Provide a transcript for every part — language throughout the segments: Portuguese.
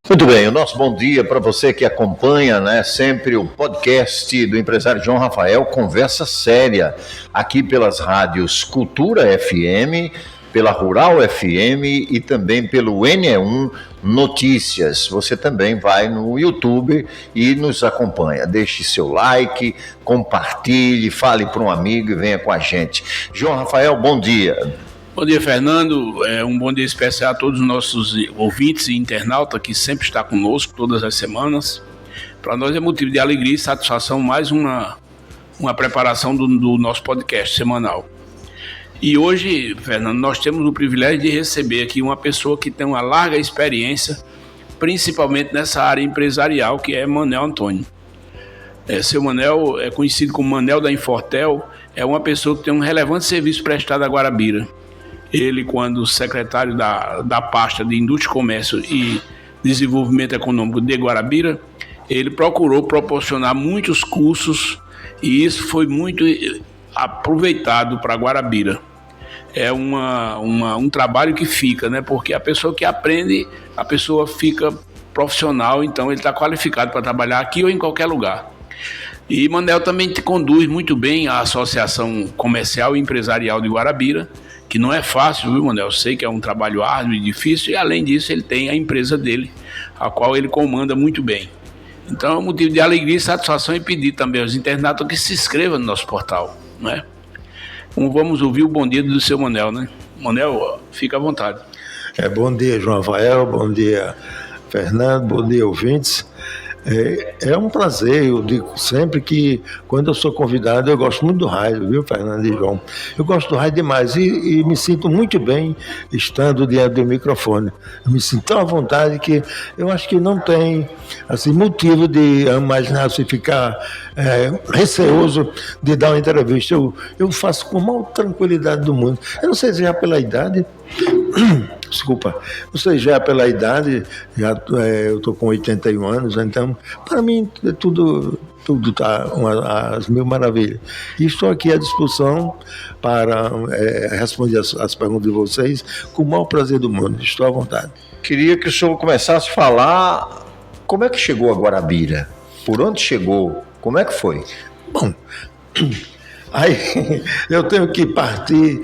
Muito bem, o nosso bom dia para você que acompanha, sempre o podcast do empresário João Rafael, Conversa Séria, aqui pelas rádios Cultura FM, pela Rural FM e também pelo NE1 Notícias. Você também vai no YouTube e nos acompanha. Deixe seu like, compartilhe, fale para um amigo e venha com a gente. João Rafael, bom dia. Bom dia, Fernando. Um bom dia especial a todos os nossos ouvintes e internautas que sempre está conosco todas as semanas. Para nós é motivo de alegria e satisfação mais uma preparação do nosso podcast semanal. E hoje, Fernando, nós temos o privilégio de receber aqui uma pessoa que tem uma larga experiência, principalmente nessa área empresarial, que é Manel Antônio. Seu Manel é conhecido como Manel da Infortel, é uma pessoa que tem um relevante serviço prestado a Guarabira. Ele, quando secretário da pasta de Indústria, Comércio e Desenvolvimento Econômico de Guarabira, ele procurou proporcionar muitos cursos e isso foi muito aproveitado para Guarabira. É um trabalho que fica, porque a pessoa que aprende, a pessoa fica profissional, então ele está qualificado para trabalhar aqui ou em qualquer lugar. E Manel também conduz muito bem a Associação Comercial e Empresarial de Guarabira, que não é fácil, viu, Manel? Eu sei que é um trabalho árduo e difícil, e além disso ele tem a empresa dele, a qual ele comanda muito bem. Então é um motivo de alegria e satisfação e pedir também aos internautas que se inscrevam no nosso portal, Então, vamos ouvir o bom dia do seu Manel, Manel, fica à vontade. Bom dia, João Rafael, bom dia, Fernando, bom dia, ouvintes. É um prazer, eu digo sempre que quando eu sou convidado, eu gosto muito do rádio, viu, Fernando e João? Eu gosto do rádio demais e me sinto muito bem estando diante do microfone. Eu me sinto tão à vontade que eu acho que não tem assim, motivo de imaginar se ficar receoso de dar uma entrevista. Eu faço com a maior tranquilidade do mundo. Eu não sei se já pela idade... Desculpa, não sei, já pela idade, eu estou com 81 anos, então, para mim, tudo está às mil maravilhas. E estou aqui à disposição para responder as perguntas de vocês com o maior prazer do mundo, estou à vontade. Queria que o senhor começasse a falar como é que chegou a Guarabira, por onde chegou, como é que foi? Bom... Aí eu tenho que partir,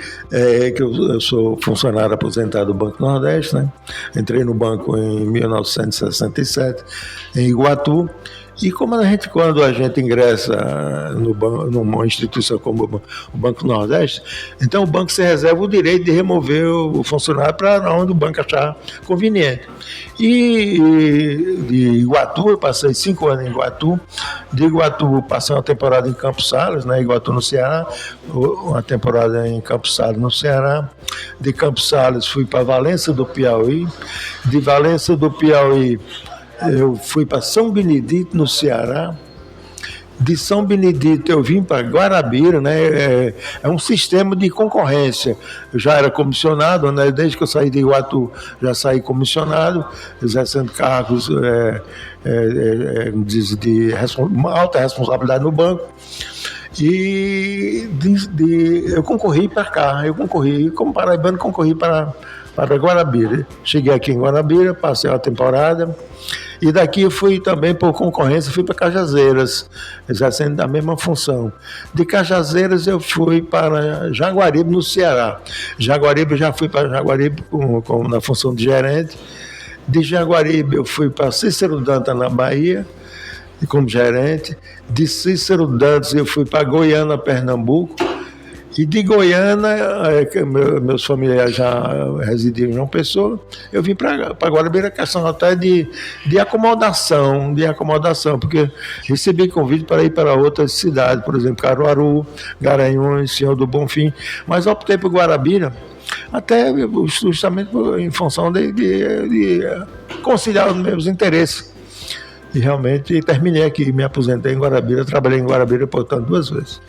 que eu sou funcionário aposentado do Banco Nordeste, Entrei no banco em 1967, em Iguatu, e quando a gente ingressa numa instituição como o Banco Nordeste, então o banco se reserva o direito de remover o funcionário para onde o banco achar conveniente. E de Iguatu, eu passei 5 anos em Iguatu, de Iguatu passei uma temporada em Campos Sales, Iguatu no Ceará, uma temporada em Campos Sales no Ceará, de Campos Sales fui para Valença do Piauí, de Valença do Piauí eu fui para São Benedito, no Ceará. De São Benedito eu vim para Guarabira, É um sistema de concorrência. Eu já era comissionado, Desde que eu saí de Iguatu, já saí comissionado, exercendo cargos de alta responsabilidade no banco. E eu concorri para cá, como paraibano, concorri para Guarabira. Cheguei aqui em Guarabira, passei uma temporada. E daqui eu fui também, por concorrência, fui para Cajazeiras, exercendo a mesma função. De Cajazeiras eu fui para Jaguaribe, no Ceará. Jaguaribe, eu já fui para Jaguaribe na função de gerente. De Jaguaribe eu fui para Cícero Dantas, na Bahia, como gerente. De Cícero Dantas eu fui para Goiânia, Pernambuco. E de Goiânia, meus familiares já residiam em João Pessoa, eu vim para Guarabira, questão até de acomodação, porque recebi convite para ir para outras cidades, por exemplo, Caruaru, Garanhuns, Senhor do Bonfim, mas optei por Guarabira, até justamente em função de conciliar os meus interesses. E realmente terminei aqui, me aposentei em Guarabira, trabalhei em Guarabira, portanto, 2 vezes.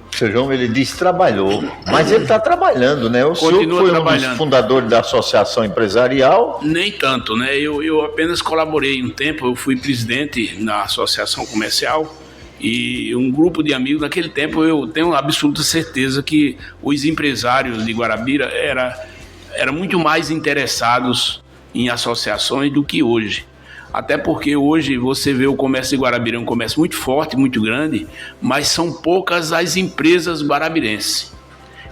O seu João, ele diz trabalhou, mas ele está trabalhando, O senhor foi um dos fundadores da Associação Empresarial? Nem tanto, Eu apenas colaborei um tempo, eu fui presidente na Associação Comercial e um grupo de amigos, naquele tempo eu tenho absoluta certeza que os empresários de Guarabira eram muito mais interessados em associações do que hoje. Até porque hoje você vê o comércio de Guarabira é um comércio muito forte, muito grande, mas são poucas as empresas guarabirenses.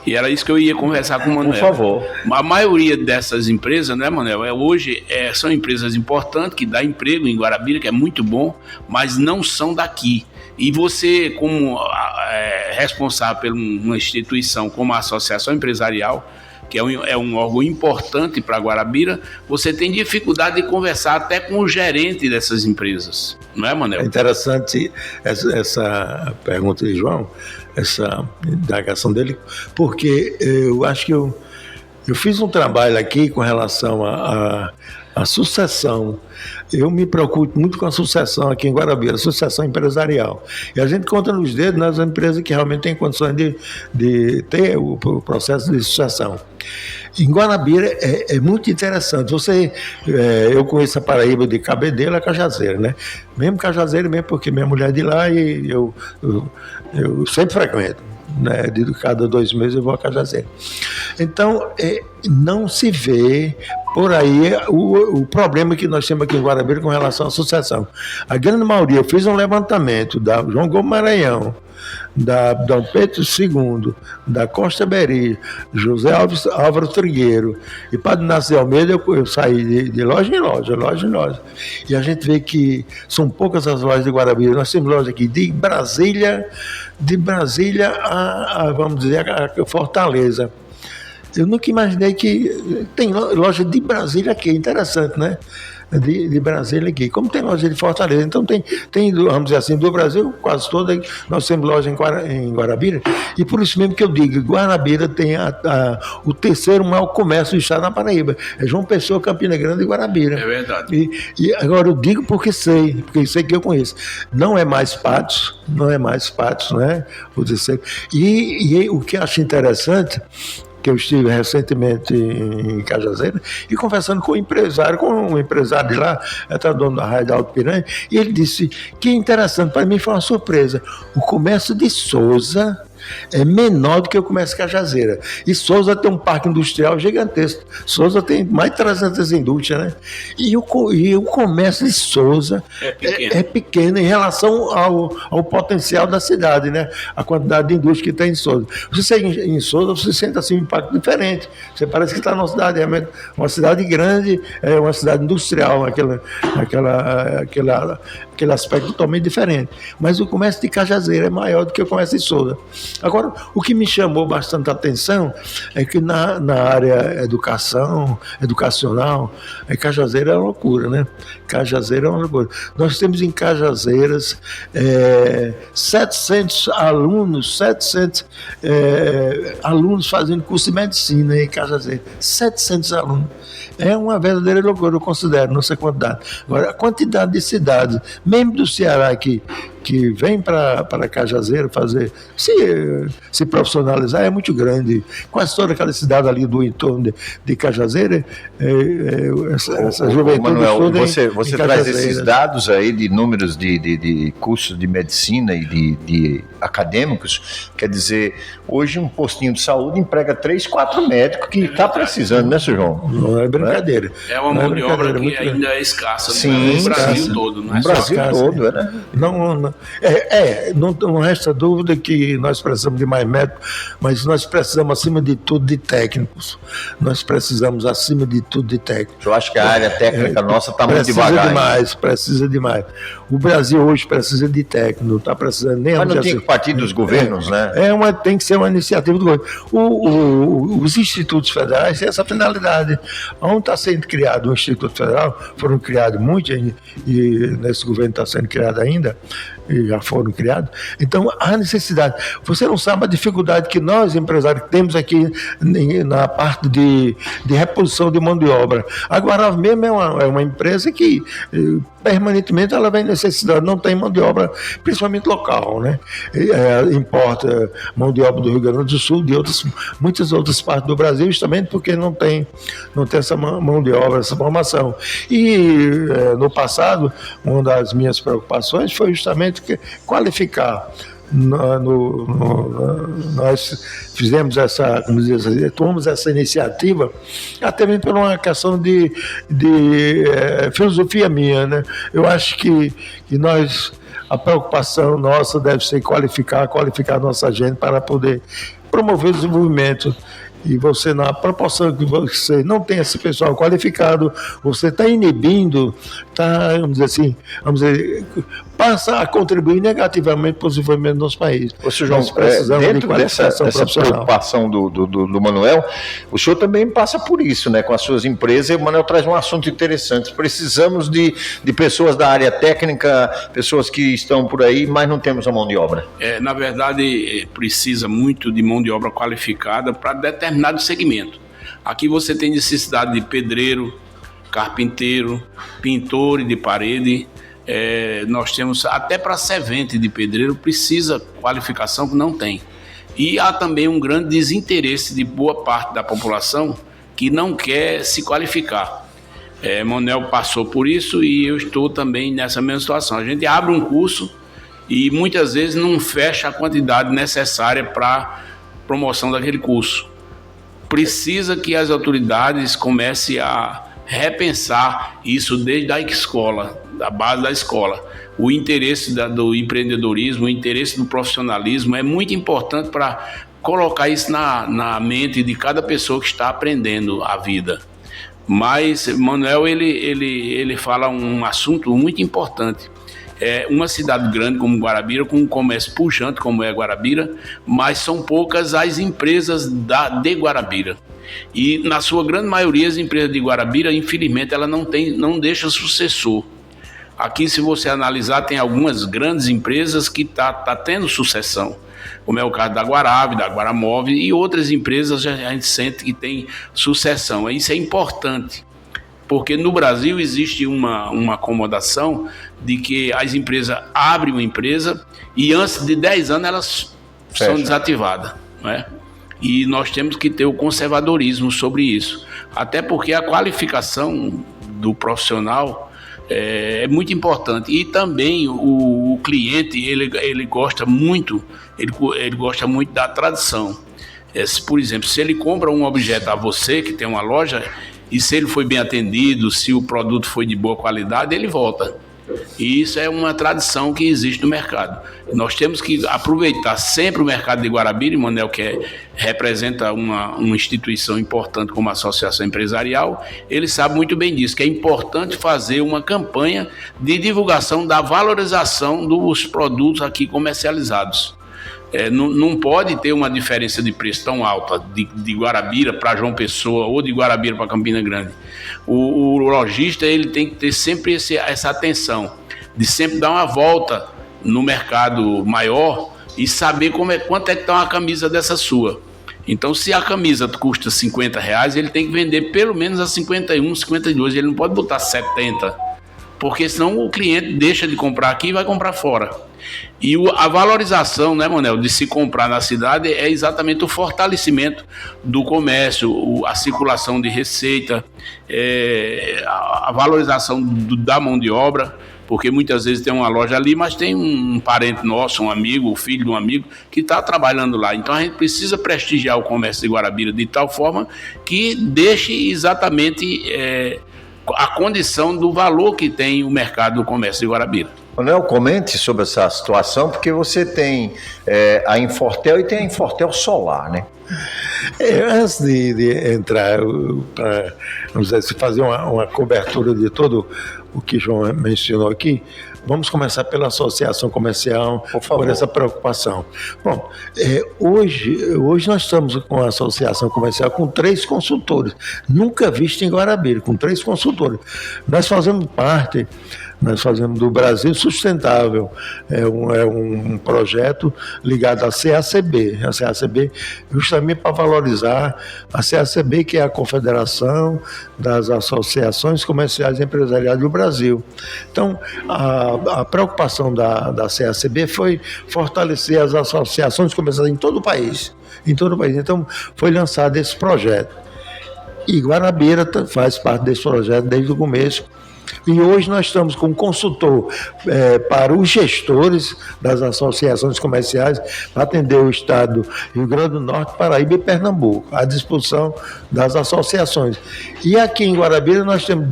E era isso que eu ia conversar com o Manuel. Por favor. A maioria dessas empresas, né, Manuel, hoje são empresas importantes que dão emprego em Guarabira, que é muito bom, mas não são daqui. E você, como responsável por uma instituição como a Associação Empresarial, que é um órgão importante para Guarabira, você tem dificuldade de conversar até com o gerente dessas empresas. Não é, Manuel? É interessante essa pergunta de João, essa indagação dele, porque eu acho que eu fiz um trabalho aqui com relação à sucessão. Eu me preocupo muito com a sucessão aqui em Guarabira, a sucessão empresarial. E a gente conta nos dedos nas empresas que realmente têm condições de ter o processo de sucessão. Em Guarabira é muito interessante. Eu conheço a Paraíba de Cabedelo a Cajazeira, né? Mesmo Cajazeira, mesmo porque minha mulher é de lá e eu sempre frequento. Né, de cada 2 meses eu vou a Cajazeira. Então, não se vê por aí o problema que nós temos aqui em Guarabira com relação à sucessão. A grande maioria, eu fiz um levantamento da João Gomes Maranhão, da Dom Pedro II, da Costa Beri, José Álvaro Trigueiro e Padre Inácio de Almeida, eu saí de loja em loja. E a gente vê que são poucas as lojas de Guarabira. Nós temos lojas aqui de Brasília a vamos dizer, a Fortaleza. Eu nunca imaginei que tem loja de Brasília aqui, interessante, né? De Brasília aqui, como tem loja de Fortaleza, então tem, vamos dizer assim, do Brasil quase todo, nós temos loja em Guarabira, e por isso mesmo que eu digo, Guarabira tem o terceiro maior comércio do estado da Paraíba, é João Pessoa, Campina Grande e Guarabira. É verdade. E agora eu digo porque sei que eu conheço, não é mais Patos, né? Vou dizer, e o que eu acho interessante, que eu estive recentemente em Cajazeira, e conversando com um empresário de lá, até o dono da Rádio Alto Piranha, e ele disse que interessante, para mim foi uma surpresa, o comércio de Souza é menor do que o comércio de Cajazeira. E Souza tem um parque industrial gigantesco. Souza tem mais de 300 indústrias, né? E o comércio de Souza é pequeno em relação ao potencial da cidade, né? A quantidade de indústria que tem em Souza. Você chega em Souza, você sente assim um impacto diferente. Você parece que está numa cidade, uma cidade grande, uma cidade industrial, aquele aspecto totalmente diferente. Mas o comércio de Cajazeira é maior do que o comércio de Souza. Agora, o que me chamou bastante a atenção é que na área educacional, Cajazeira é uma loucura, né? Cajazeira é uma loucura. Nós temos em Cajazeiras 700 alunos fazendo curso de medicina em Cajazeira. 700 alunos. É uma verdadeira loucura, eu considero, não sei a quantidade. Agora, a quantidade de cidades, mesmo do Ceará que vem para Cajazeira se profissionalizar, é muito grande. Quase toda aquela cidade ali do entorno de Cajazeira, essa juventude Manuel, toda você traz esses dados aí de números de cursos de medicina e de acadêmicos, quer dizer, hoje um postinho de saúde emprega 3, 4 médicos que está precisando, né, Sr. João? Não é brincadeira. É uma mão de obra que ainda é escassa. Sim, no Brasil todo, não é? No Brasil todo, né? Não resta dúvida que nós precisamos de mais médicos, mas nós precisamos, acima de tudo, de técnicos. Nós precisamos, acima de tudo, de técnicos. Eu acho que a área técnica nossa está muito devagar. Precisa demais. O Brasil hoje precisa de técnico, não está precisando nem... Mas não tem que partir dos governos, né? Tem que ser uma iniciativa do governo. Os institutos federais têm essa finalidade. Onde está sendo criado um Instituto Federal, foram criados muitos, e nesse governo está sendo criado ainda, e já foram criados. Então, há necessidade. Você não sabe a dificuldade que nós, empresários, temos aqui na parte de reposição de mão de obra. Agora mesmo é uma empresa que permanentemente ela vem necessidade, não tem mão de obra, principalmente local, né? Importa mão de obra do Rio Grande do Sul, de muitas outras partes do Brasil, justamente porque não tem essa mão de obra, essa formação. E no passado, uma das minhas preocupações foi justamente qualificar nós fizemos essa, como dizer assim, tomamos essa iniciativa, até mesmo por uma questão de filosofia minha, né? Eu acho que a preocupação nossa deve ser qualificar a nossa gente para poder promover o desenvolvimento. E você, na proporção que você não tem esse pessoal qualificado, você está inibindo, passa a contribuir negativamente para o desenvolvimento do nosso país. Ô, senhor João, dentro dessa preocupação do Manuel, o senhor também passa por isso, né, com as suas empresas, e o Manuel traz um assunto interessante. Precisamos de pessoas da área técnica, pessoas que estão por aí, mas não temos a mão de obra. Na verdade, precisa muito de mão de obra qualificada para determinado segmento. Aqui você tem necessidade de pedreiro, carpinteiro, pintor de parede. Nós temos até para servente de pedreiro, precisa qualificação que não tem. E há também um grande desinteresse de boa parte da população que não quer se qualificar. Manuel passou por isso e eu estou também nessa mesma situação. A gente abre um curso e muitas vezes não fecha a quantidade necessária para promoção daquele curso. Precisa que as autoridades comecem a repensar isso desde a escola, da base da escola. O interesse do empreendedorismo, o interesse do profissionalismo é muito importante para colocar isso na mente de cada pessoa que está aprendendo a vida. Mas Manuel, ele fala um assunto muito importante. Uma cidade grande como Guarabira, com um comércio pujante como é Guarabira, mas são poucas as empresas de Guarabira. E na sua grande maioria as empresas de Guarabira, infelizmente, ela não deixa sucessor. Aqui, se você analisar, tem algumas grandes empresas que tá tendo sucessão, como é o caso da Guarabe, da Guaramóvel e outras empresas a gente sente que tem sucessão. Isso é importante. Porque no Brasil existe uma acomodação de que as empresas abrem uma empresa e antes de 10 anos elas são desativadas, não é? E nós temos que ter o conservadorismo sobre isso. Até porque a qualificação do profissional é muito importante. E também o cliente, ele gosta muito, ele gosta muito da tradição. Por exemplo, se ele compra um objeto a você, que tem uma loja, e se ele foi bem atendido, se o produto foi de boa qualidade, ele volta. E isso é uma tradição que existe no mercado. Nós temos que aproveitar sempre o mercado de Guarabira, e Manuel, que representa uma instituição importante como a Associação Empresarial, ele sabe muito bem disso, que é importante fazer uma campanha de divulgação da valorização dos produtos aqui comercializados. Não pode ter uma diferença de preço tão alta de Guarabira para João Pessoa ou de Guarabira para Campina Grande. O lojista, ele tem que ter sempre essa atenção de sempre dar uma volta no mercado maior e saber quanto é que está uma camisa dessa sua. Então, se a camisa custa R$50, ele tem que vender pelo menos a 51, 52, ele não pode botar 70, porque senão o cliente deixa de comprar aqui e vai comprar fora. E a valorização, né, Manuel, de se comprar na cidade é exatamente o fortalecimento do comércio, a circulação de receita, a valorização da mão de obra, porque muitas vezes tem uma loja ali, mas tem um parente nosso, um amigo, o filho de um amigo, que está trabalhando lá. Então a gente precisa prestigiar o comércio de Guarabira de tal forma que deixe exatamente a condição do valor que tem o mercado do comércio de Guarabira. Manuel, comente sobre essa situação, porque você tem a Infortel e tem a Infortel Solar, né? Antes de entrar para, vamos dizer, fazer uma cobertura de todo o que João mencionou aqui, vamos começar pela associação comercial, por essa preocupação. Bom, hoje nós estamos com a associação comercial com 3 consultores, nunca visto em Guarabira, com 3 consultores. Nós fazemos do Brasil Sustentável, é um projeto ligado à CACB, justamente para valorizar a CACB, que é a Confederação das Associações Comerciais e Empresariais do Brasil. Então, a preocupação da CACB foi fortalecer as associações comerciais em todo o país. Então, foi lançado esse projeto. E Guarabira faz parte desse projeto desde o começo. E hoje nós estamos com um consultor para os gestores das associações comerciais para atender o estado do Rio Grande do Norte, Paraíba e Pernambuco, à disposição das associações. E aqui em Guarabira nós temos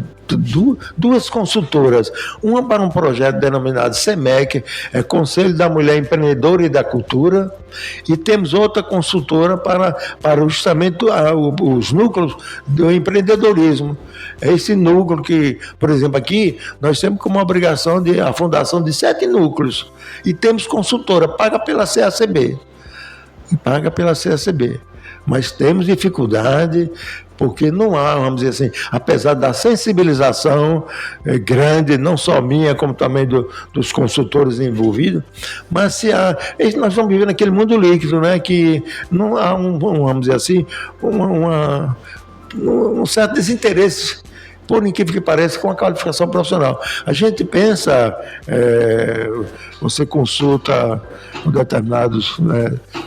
duas consultoras, uma para um projeto denominado SEMEC, Conselho da Mulher Empreendedora e da Cultura, e temos outra consultora para justamente os núcleos do empreendedorismo. É esse núcleo que, por exemplo, aqui nós temos como obrigação a fundação de 7 núcleos, e temos consultora, paga pela CACB. Mas temos dificuldade, porque não há, vamos dizer assim, apesar da sensibilização grande, não só minha, como também dos consultores envolvidos, mas se há, nós estamos vivendo naquele mundo líquido, né, que não há vamos dizer assim, um certo desinteresse, por incrível que pareça, com a qualificação profissional. A gente pensa, você consulta determinadas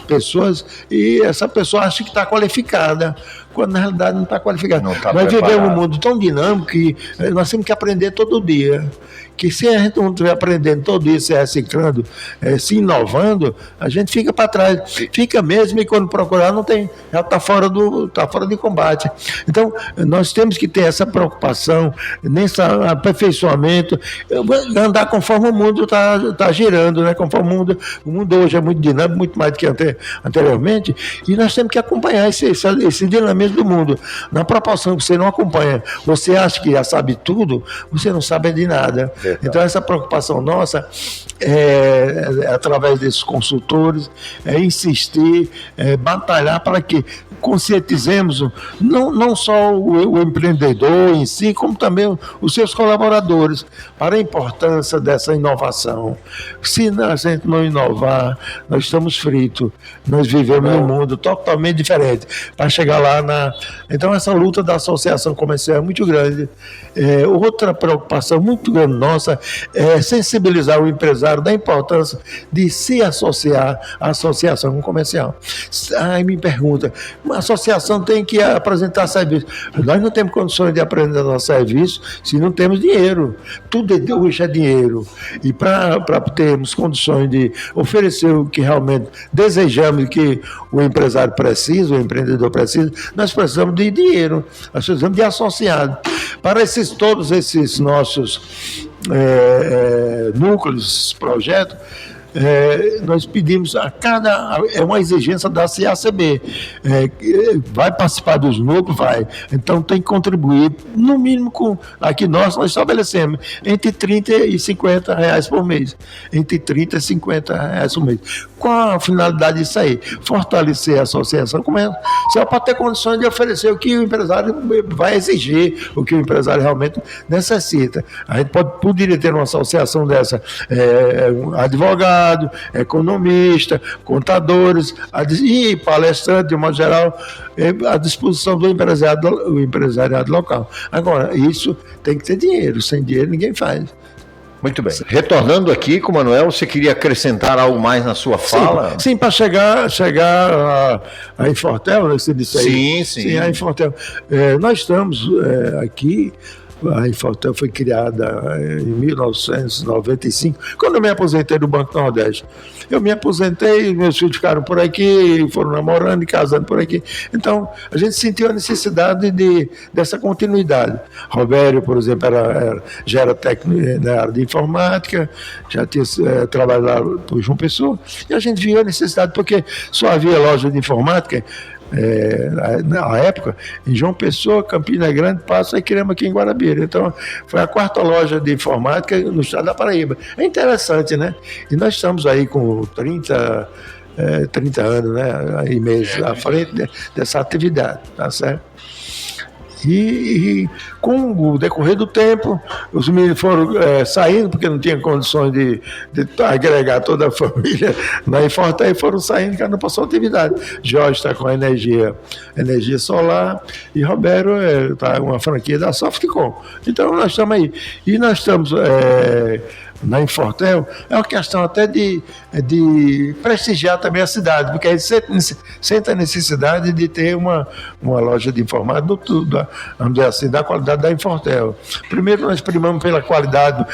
pessoas e essa pessoa acha que está qualificada, quando na realidade não está qualificada. Nós vivemos um mundo tão dinâmico que nós temos que aprender todo dia. Que se a gente não estiver aprendendo todo dia, se reciclando, se inovando, a gente fica para trás. Fica mesmo, e quando procurar não tem, já está fora de combate. Então, nós temos que ter essa preocupação, nesse aperfeiçoamento, andar conforme o mundo está girando, né? Conforme o mundo hoje é muito dinâmico, muito mais do que anteriormente, e nós temos que acompanhar esse dinamismo do mundo. Na proporção que você não acompanha, você acha que já sabe tudo, você não sabe de nada. Então, essa preocupação nossa através desses consultores, insistir, batalhar para que conscientizemos não só o empreendedor em si, como também os seus colaboradores, para a importância dessa inovação. Se a gente não inovar, nós estamos fritos. Nós vivemos num mundo totalmente diferente. Para chegar lá Então, essa luta da associação comercial é muito grande. Outra preocupação muito grande nossa é sensibilizar o empresário da importância de se associar à associação comercial. Aí me pergunta, a associação tem que apresentar serviço. Nós não temos condições de apresentar serviço se não temos dinheiro. Tudo hoje é dinheiro. E para termos condições de oferecer o que realmente desejamos, que o empresário precisa, o empreendedor precisa, nós precisamos de dinheiro, nós precisamos de associados. Para todos esses nossos núcleos, projetos, nós pedimos é uma exigência da CACB, vai participar dos núcleos, vai, então tem que contribuir, no mínimo aqui nós estabelecemos entre R$30 e R$50 por mês, entre R$30 e R$50 por mês. Qual a finalidade disso aí? Fortalecer a associação comercial para ter condições de oferecer o que o empresário vai exigir, o que o empresário realmente necessita. A gente poderia ter uma associação dessa, advogado, economista, contadores e palestrantes, de modo geral, à disposição do empresariado local. Agora, isso tem que ter dinheiro, sem dinheiro ninguém faz. Muito bem. Retornando aqui com o Manuel, você queria acrescentar algo mais na sua fala? Sim, para chegar a Infortel, você disse aí. Sim, a Infortel. Nós estamos aqui. A Infortel foi criada em 1995, quando eu me aposentei do Banco Nordeste. Eu me aposentei, meus filhos ficaram por aqui, foram namorando e casando por aqui. Então, a gente sentiu a necessidade dessa continuidade. Robério, por exemplo, já era técnico na área de informática, já tinha trabalhado por João Pessoa, e a gente viu a necessidade, porque só havia loja de informática. Na época, em João Pessoa, Campina Grande, Passo e criamos aqui em Guarabira. Então, foi a 4ª loja de informática no estado da Paraíba. É interessante, né? E nós estamos aí com 30 anos, né? E meses à frente dessa atividade, tá certo? E com o decorrer do tempo, os meninos foram saindo, porque não tinham condições de agregar toda a família na Infortel, e foram saindo, cada um passou atividade. Jorge está com a energia solar, e Roberto está uma franquia da Softcom. Então nós estamos aí. E nós estamos na Infortel, é uma questão até de prestigiar também a cidade, porque a gente sente a necessidade de ter uma loja de informática, vamos dizer assim, da qualidade da Infortel. Primeiro, nós primamos pela qualidade,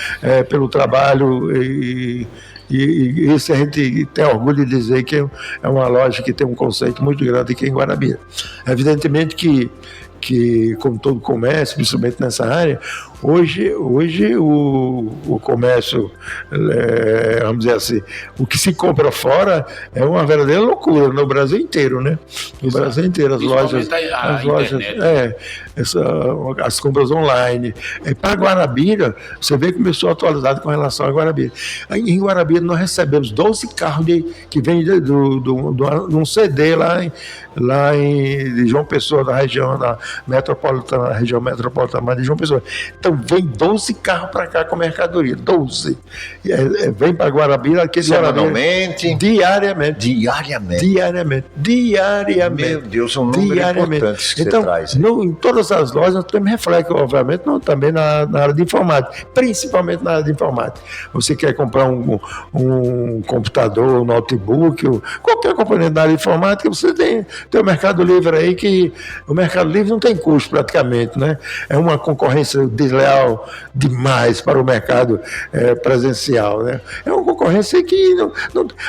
pelo trabalho, e isso a gente tem orgulho de dizer que é uma loja que tem um conceito muito grande aqui em Guarabira. Evidentemente que como todo comércio, principalmente nessa área, hoje o comércio, vamos dizer assim, o que se compra fora é uma verdadeira loucura no Brasil inteiro, né? No Brasil inteiro, as lojas, as compras online. Para Guarabira, você vê que começou atualizado com relação a Guarabira. Em Guarabira nós recebemos 12 carros que vêm de um CD lá em João Pessoa, da região metropolitana, região metropolitana de João Pessoa. Então vem 12 carros para cá com mercadoria, 12. Vem para Guarabira, aqui semanalmente? Diariamente. Meu Deus, são números importantes que então, você traz. Em todas as lojas nós temos reflexo, obviamente, também na área de informática, principalmente na área de informática. Você quer comprar um computador, um notebook, qualquer componente da área de informática, você tem o Mercado Livre aí, que o Mercado Livre não tem custo praticamente, né? É uma concorrência desleal demais para o mercado presencial, né? É uma concorrência que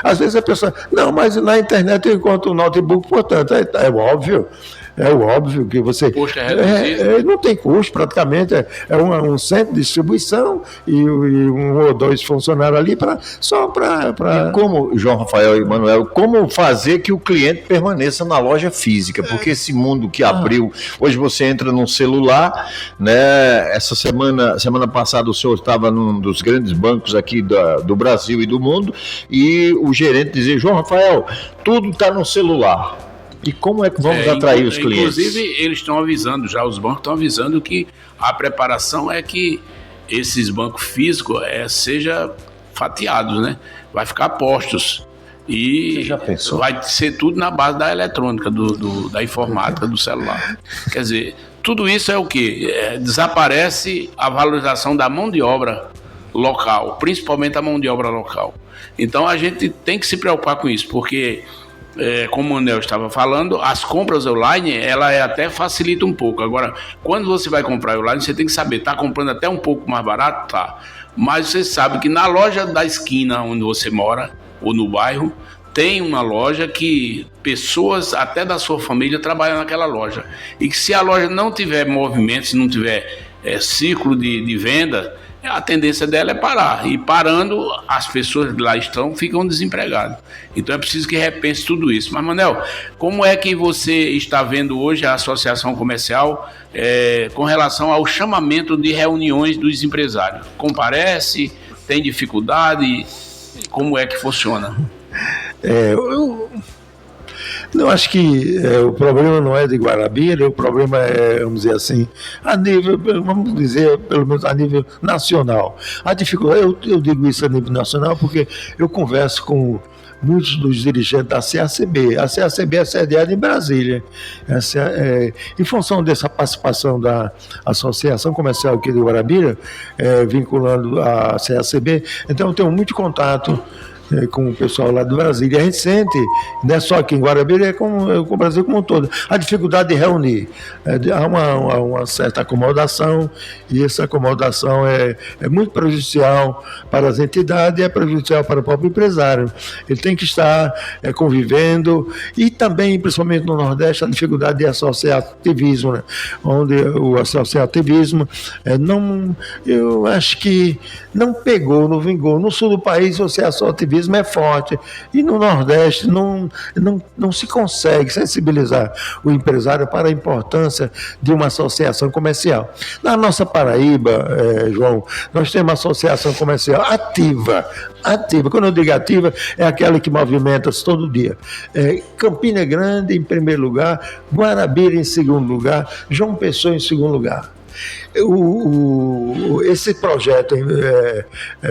às vezes a pessoa, mas na internet eu encontro um notebook, portanto, é óbvio. É óbvio que você... Custo reduzido. Não tem custo, praticamente. É um centro de distribuição e um ou dois funcionários ali só para... E como, João Rafael e Manuel, como fazer que o cliente permaneça na loja física? Porque esse mundo que abriu... Hoje você entra num celular, né? Essa semana passada o senhor estava num dos grandes bancos aqui do Brasil e do mundo, e o gerente dizia: João Rafael, tudo está no celular. E como é que vamos atrair os clientes? Inclusive, eles estão avisando já, os bancos estão avisando que a preparação é que esses bancos físicos seja fatiados, né? Vai ficar postos. E você já pensou? Vai ser tudo na base da eletrônica, da informática, do celular. Quer dizer, tudo isso é o quê? Desaparece a valorização da mão de obra local, principalmente a mão de obra local. Então a gente tem que se preocupar com isso, porque... como o Manuel estava falando, as compras online, ela até facilita um pouco. Agora, quando você vai comprar online, você tem que saber, está comprando até um pouco mais barato? Tá. Mas você sabe que na loja da esquina onde você mora, ou no bairro, tem uma loja que pessoas até da sua família trabalham naquela loja. E que se a loja não tiver movimento, se não tiver ciclo de venda, a tendência dela é parar. E parando, as pessoas que lá ficam desempregadas. Então é preciso que repense tudo isso. Mas, Manuel, como é que você está vendo hoje a associação comercial com relação ao chamamento de reuniões dos empresários? Comparece? Tem dificuldade? Como é que funciona? Eu acho que o problema não é de Guarabira, o problema vamos dizer assim, vamos dizer, pelo menos a nível nacional. A dificuldade, eu digo isso a nível nacional porque eu converso com muitos dos dirigentes da CACB. A CACB é sediada em Brasília. Em função dessa participação da Associação Comercial aqui de Guarabira, vinculando a CACB, então eu tenho muito contato com o pessoal lá do Brasil. E a gente sente, não é só aqui em Guarabira, é com o Brasil como um todo, a dificuldade de reunir. Há uma certa acomodação, e essa acomodação é muito prejudicial para as entidades e é prejudicial para o próprio empresário. Ele tem que estar convivendo, e também, principalmente no Nordeste, a dificuldade de associativismo, né? Onde o associativismo eu acho que não pegou, não vingou. No sul do país, o associativismo é forte, e no Nordeste não se consegue sensibilizar o empresário para a importância de uma associação comercial. Na nossa Paraíba, João, nós temos uma associação comercial ativa. Quando eu digo ativa, é aquela que movimenta-se todo dia. Campina Grande em primeiro lugar, Guarabira em segundo lugar, João Pessoa em segundo lugar. Esse projeto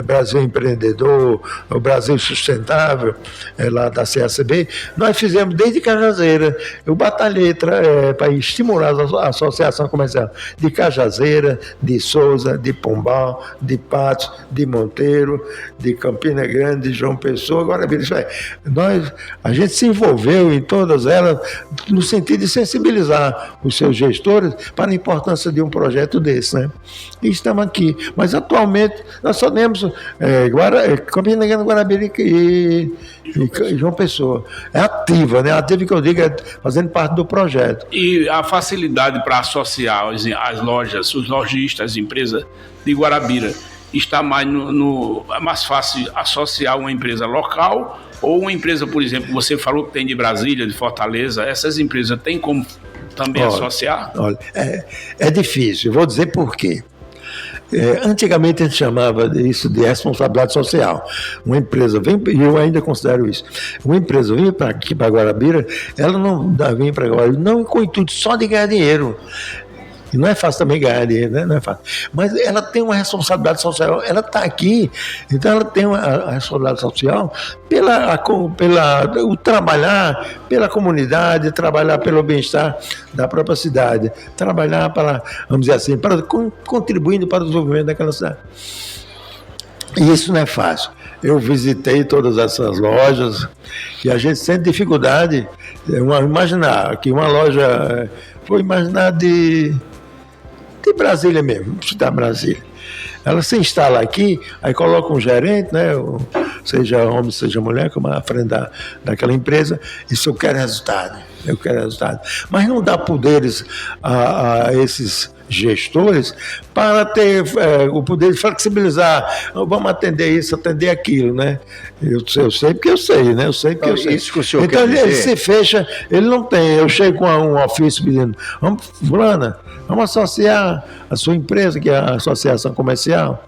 Brasil Empreendedor, o Brasil Sustentável, lá da CACB, nós fizemos desde Cajazeira. Eu batalhei para estimular a associação comercial de Cajazeira, de Souza, de Pombal, de Patos, de Monteiro, de Campina Grande, de João Pessoa. Agora, a gente se envolveu em todas elas no sentido de sensibilizar os seus gestores para a importância de um projeto desse, né? E estamos aqui. Mas atualmente nós só temos Campina Grande, Guarabira e João Pessoa. É ativa, né? Ativa que eu digo é fazendo parte do projeto. E a facilidade para associar as lojas, os lojistas, as empresas de Guarabira, está mais é mais fácil associar uma empresa local ou uma empresa, por exemplo, você falou que tem de Brasília, de Fortaleza, essas empresas têm como também associar? Olha, é difícil, eu vou dizer por quê. Antigamente a gente chamava isso de responsabilidade social. Uma empresa vem, e eu ainda considero isso, uma empresa vem para aqui, para Guarabira, ela não vem para Guarabira, não com o intuito só de ganhar dinheiro. E não é fácil também ganhar dinheiro, né? Não é fácil. Mas ela tem uma responsabilidade social, ela está aqui, então ela tem uma responsabilidade social o trabalhar pela comunidade, trabalhar pelo bem-estar da própria cidade, trabalhar para, vamos dizer assim, contribuindo para o desenvolvimento daquela cidade. E isso não é fácil. Eu visitei todas essas lojas e a gente sente dificuldade. Imaginar que uma loja, vou imaginar de Brasília mesmo, vamos citar Brasília. Ela se instala aqui, aí coloca um gerente, né, seja homem, seja mulher, como à frente daquela empresa, isso eu quero resultado. Mas não dá poderes a esses gestores para ter o poder de flexibilizar, vamos atender isso, atender aquilo, né? Eu sei porque eu sei, né? Eu sei porque eu sei. Isso que o senhor então quer ele dizer? se fecha, ele não tem. Eu chego com um ofício pedindo, fulana, vamos associar a sua empresa, que é a associação comercial.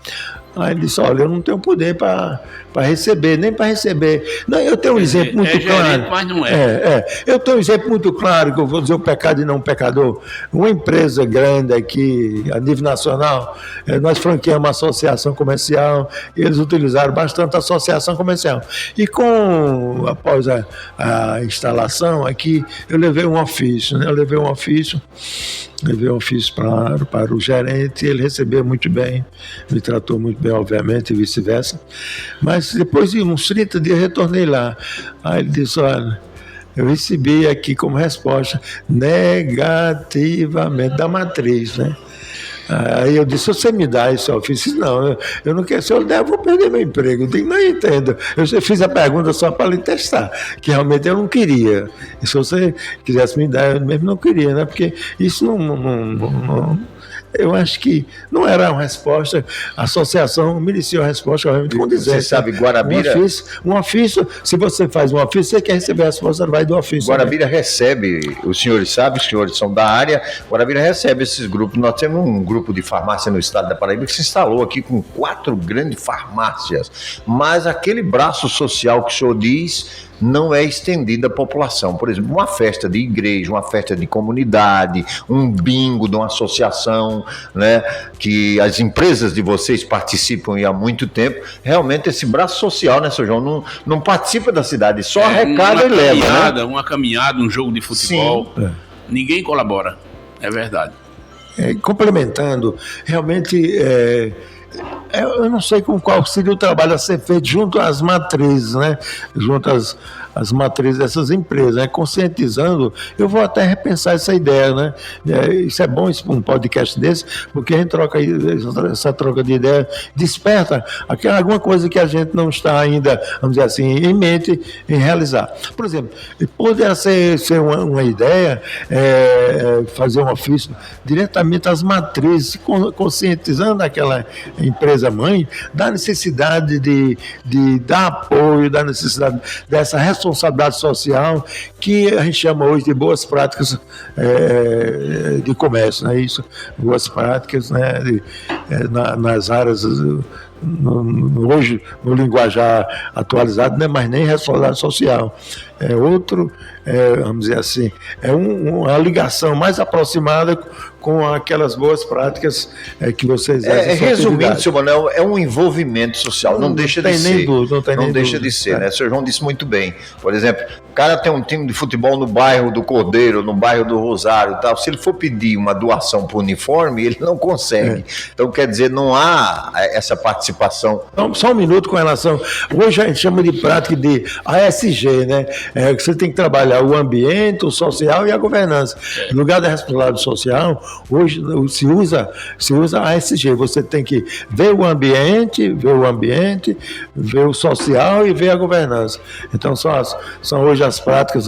Aí ele disse, olha, eu não tenho poder para receber, nem para receber. Não, eu tenho um exemplo muito claro. Gerente, mas não é. Eu tenho um exemplo muito claro, que eu vou dizer o pecado e não o pecador. Uma empresa grande aqui, a nível nacional, nós franqueamos uma associação comercial, e eles utilizaram bastante a associação comercial. E após a instalação aqui, eu levei um ofício, né? Levei um ofício para o gerente, ele recebeu muito bem, me tratou muito bem, obviamente, e vice-versa. Mas depois de uns 30 dias, retornei lá. Aí ele disse, olha, eu recebi aqui como resposta negativamente da matriz, né? Aí eu disse, você me dá esse ofício? Não, eu não quero, se eu der, eu vou perder meu emprego. Eu digo, não entendo. Eu fiz a pergunta só para lhe testar, que realmente eu não queria. E se você quisesse me dar, eu mesmo não queria, né? Porque isso não eu acho que não era uma resposta, a associação mereciam a resposta, obviamente, condizente. Você sabe, Guarabira... Um ofício, se você faz um ofício, você quer receber a resposta, vai do ofício. Guarabira recebe, os senhores sabem, os senhores são da área, Guarabira recebe esses grupos. Nós temos um grupo de farmácia no estado da Paraíba que se instalou aqui com 4 grandes farmácias, mas aquele braço social que o senhor diz não é estendido à população. Por exemplo, uma festa de igreja, uma festa de comunidade, um bingo de uma associação, né, que as empresas de vocês participam há muito tempo. Realmente esse braço social, né, seu João, não participa da cidade, só arrecada e leva, né? Uma caminhada, um jogo de futebol, ninguém colabora, é verdade. Complementando, realmente eu não sei qual seria o trabalho a ser feito junto às matrizes, né? Junto às matrizes dessas empresas, né? Conscientizando, eu vou até repensar essa ideia, né? Isso é bom, um podcast desse, porque a gente troca essa troca de ideia, desperta alguma coisa que a gente não está ainda, vamos dizer assim, em mente em realizar. Por exemplo, poderia ser uma ideia, fazer um ofício diretamente às matrizes, conscientizando aquela empresa mãe da necessidade de dar apoio, da necessidade dessa responsabilidade social que a gente chama hoje de boas práticas de comércio, né? Isso, boas práticas, né? Nas áreas hoje, no linguajar atualizado, não é mais nem responsabilidade social. É outro, vamos dizer assim, uma ligação mais aproximada com aquelas boas práticas que vocês exercem. Resumindo, seu Manuel, é um envolvimento social, não deixa de ser. Não deixa de ser, né? O senhor João disse muito bem. Por exemplo, o cara tem um time de futebol no bairro do Cordeiro, no bairro do Rosário e tal. Se ele for pedir uma doação para o uniforme, ele não consegue. Então, quer dizer, não há essa participação. Então, só um minuto com relação. Hoje a gente chama de prática de ASG, né? Você tem que trabalhar o ambiente, o social e a governança. No lugar da responsabilidade social, hoje se usa a ASG. Você tem que ver o ambiente, ver o social e ver a governança. Então, são hoje as práticas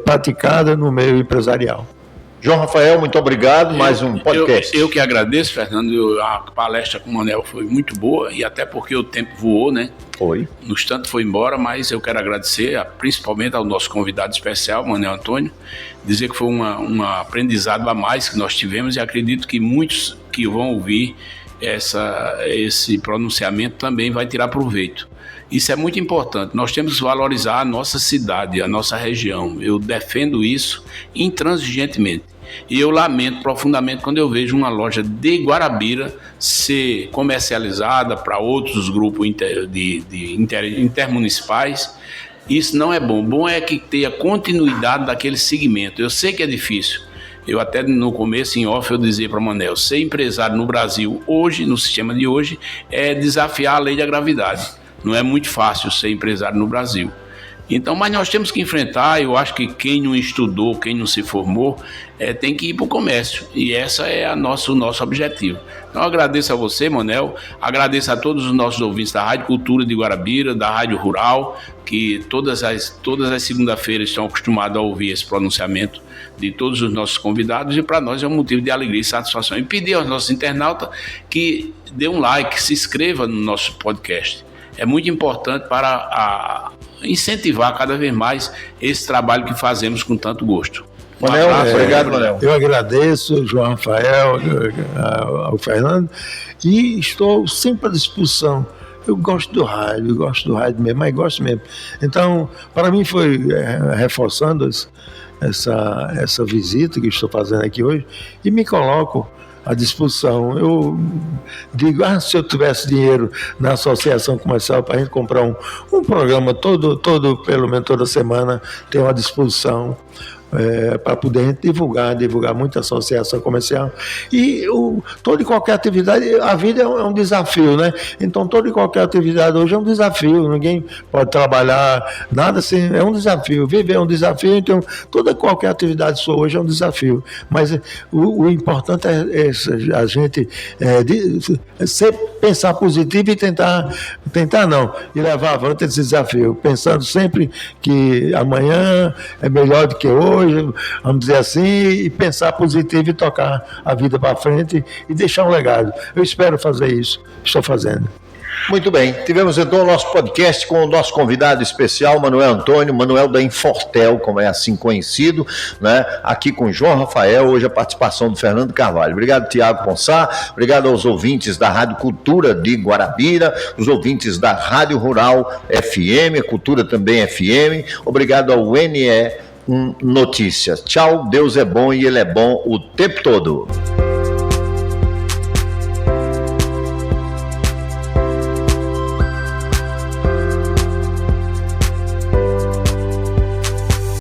praticadas no meio empresarial. João Rafael, muito obrigado. Mais um podcast. Eu que agradeço, Fernando. A palestra com o Manel foi muito boa e até porque o tempo voou, né? Foi. No instante foi embora, mas eu quero agradecer principalmente ao nosso convidado especial, Manel Antônio, dizer que foi um aprendizado a mais que nós tivemos e acredito que muitos que vão ouvir esse pronunciamento também vai tirar proveito. Isso é muito importante. Nós temos que valorizar a nossa cidade, a nossa região. Eu defendo isso intransigentemente. E eu lamento profundamente quando eu vejo uma loja de Guarabira ser comercializada para outros grupos intermunicipais. Isso não é bom. Bom é que tenha continuidade daquele segmento. Eu sei que é difícil. Eu até no começo, em off, eu dizia para o Manel, ser empresário no Brasil hoje, no sistema de hoje, é desafiar a lei da gravidade. Não é muito fácil ser empresário no Brasil. Então, mas nós temos que enfrentar, eu acho que quem não estudou, quem não se formou, tem que ir para o comércio. E esse é o nosso objetivo. Então, eu agradeço a você, Manel, agradeço a todos os nossos ouvintes da Rádio Cultura de Guarabira, da Rádio Rural, que todas as segunda-feiras estão acostumados a ouvir esse pronunciamento de todos os nossos convidados, e para nós é um motivo de alegria e satisfação. E pedir aos nossos internautas que dê um like, se inscreva no nosso podcast. É muito importante para incentivar cada vez mais esse trabalho que fazemos com tanto gosto. Manel, obrigado, Manel. Eu agradeço, João Rafael, ao Fernando, e estou sempre à disposição. Eu gosto do rádio mesmo, mas gosto mesmo. Então, para mim foi reforçando essa visita que estou fazendo aqui hoje, e me coloco à disposição. Eu digo, se eu tivesse dinheiro na associação comercial para a gente comprar um programa pelo menos toda semana, tenho à disposição para poder divulgar muita associação comercial. E toda e qualquer atividade, a vida é um desafio, né? Então toda e qualquer atividade hoje é um desafio, ninguém pode trabalhar nada assim, é um desafio, viver é um desafio, então toda e qualquer atividade sua hoje é um desafio, mas o importante é a gente pensar positivo e tentar não, e levar avante esse desafio, pensando sempre que amanhã é melhor do que hoje, vamos dizer assim, e pensar positivo e tocar a vida para frente e deixar um legado. Eu espero fazer isso, estou fazendo. Muito bem, tivemos então o nosso podcast com o nosso convidado especial, Manuel Antônio, Manuel da Infortel, como é assim conhecido, né? Aqui com João Rafael, hoje a participação do Fernando Carvalho. Obrigado, Tiago Ponsá, obrigado aos ouvintes da Rádio Cultura de Guarabira, os ouvintes da Rádio Rural FM, a Cultura também FM, obrigado ao NE Notícias. Tchau, Deus é bom e Ele é bom o tempo todo.